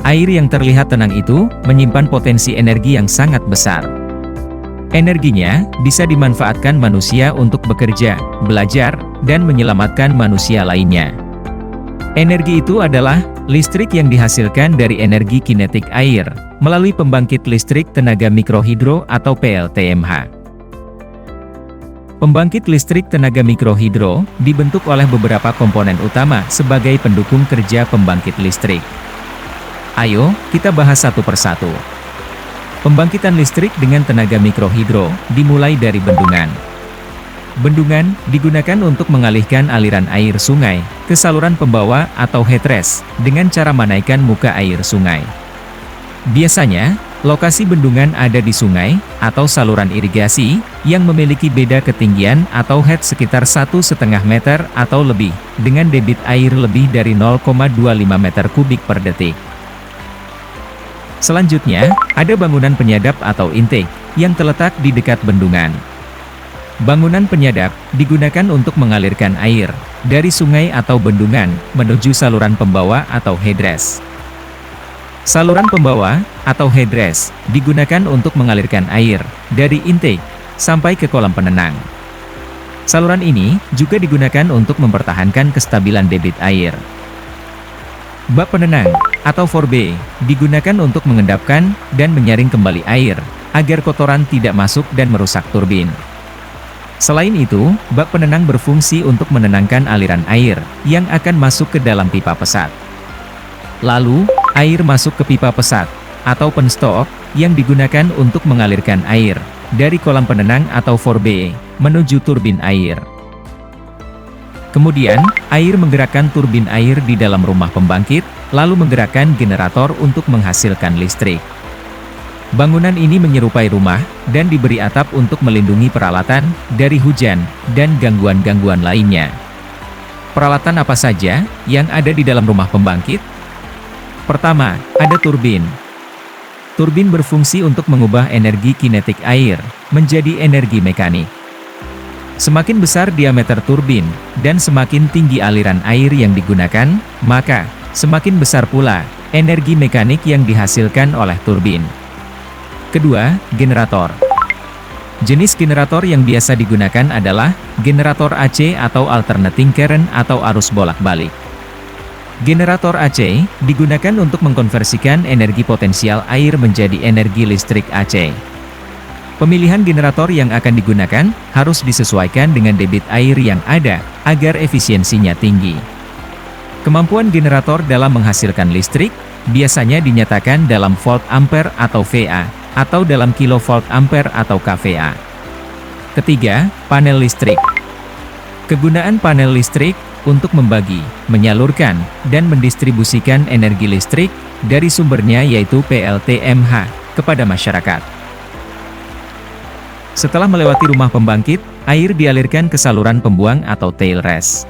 Air yang terlihat tenang itu menyimpan potensi energi yang sangat besar. Energinya bisa dimanfaatkan manusia untuk bekerja, belajar, dan menyelamatkan manusia lainnya. Energi itu adalah listrik yang dihasilkan dari energi kinetik air, melalui pembangkit listrik tenaga mikrohidro atau PLTMH. Pembangkit listrik tenaga mikrohidro dibentuk oleh beberapa komponen utama sebagai pendukung kerja pembangkit listrik. Ayo, kita bahas satu persatu. Pembangkitan listrik dengan tenaga mikrohidro dimulai dari bendungan. Bendungan digunakan untuk mengalihkan aliran air sungai ke saluran pembawa atau headrest dengan cara menaikkan muka air sungai. Biasanya, lokasi bendungan ada di sungai atau saluran irigasi yang memiliki beda ketinggian atau head sekitar 1,5 meter atau lebih, dengan debit air lebih dari 0,25 meter kubik per detik. Selanjutnya, ada bangunan penyadap atau intake, yang terletak di dekat bendungan. Bangunan penyadap digunakan untuk mengalirkan air dari sungai atau bendungan menuju saluran pembawa atau headrest. Saluran pembawa atau headrest digunakan untuk mengalirkan air dari intake sampai ke kolam penenang. Saluran ini juga digunakan untuk mempertahankan kestabilan debit air. Bak penenang atau 4B digunakan untuk mengendapkan dan menyaring kembali air agar kotoran tidak masuk dan merusak turbin. Selain itu, bak penenang berfungsi untuk menenangkan aliran air yang akan masuk ke dalam pipa pesat. Lalu, air masuk ke pipa pesat atau penstop yang digunakan untuk mengalirkan air dari kolam penenang atau 4B menuju turbin air. Kemudian, air menggerakkan turbin air di dalam rumah pembangkit, lalu menggerakkan generator untuk menghasilkan listrik. Bangunan ini menyerupai rumah, dan diberi atap untuk melindungi peralatan dari hujan dan gangguan-gangguan lainnya. Peralatan apa saja yang ada di dalam rumah pembangkit? Pertama, ada turbin. Turbin berfungsi untuk mengubah energi kinetik air menjadi energi mekanik. Semakin besar diameter turbin, dan semakin tinggi aliran air yang digunakan, maka semakin besar pula energi mekanik yang dihasilkan oleh turbin. Kedua, generator. Jenis generator yang biasa digunakan adalah generator AC atau alternating current atau arus bolak-balik. Generator AC digunakan untuk mengkonversikan energi potensial air menjadi energi listrik AC. Pemilihan generator yang akan digunakan harus disesuaikan dengan debit air yang ada, agar efisiensinya tinggi. Kemampuan generator dalam menghasilkan listrik biasanya dinyatakan dalam volt ampere atau VA, atau dalam kilovolt ampere atau kVA. Ketiga, panel listrik. Kegunaan panel listrik untuk membagi, menyalurkan, dan mendistribusikan energi listrik dari sumbernya yaitu PLTMH kepada masyarakat. Setelah melewati rumah pembangkit, air dialirkan ke saluran pembuang atau tail rest.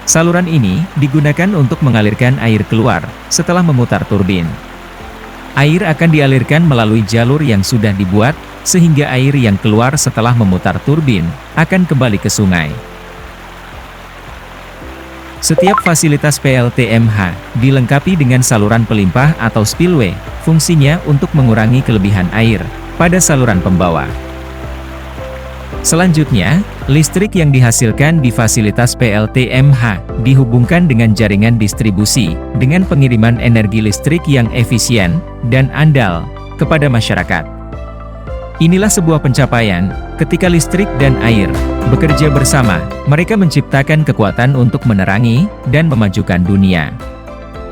Saluran ini digunakan untuk mengalirkan air keluar setelah memutar turbin. Air akan dialirkan melalui jalur yang sudah dibuat, sehingga air yang keluar setelah memutar turbin akan kembali ke sungai. Setiap fasilitas PLTMH dilengkapi dengan saluran pelimpah atau spillway, fungsinya untuk mengurangi kelebihan air pada saluran pembawa. Selanjutnya, listrik yang dihasilkan di fasilitas PLTMH dihubungkan dengan jaringan distribusi dengan pengiriman energi listrik yang efisien dan andal kepada masyarakat. Inilah sebuah pencapaian, ketika listrik dan air bekerja bersama, mereka menciptakan kekuatan untuk menerangi dan memajukan dunia.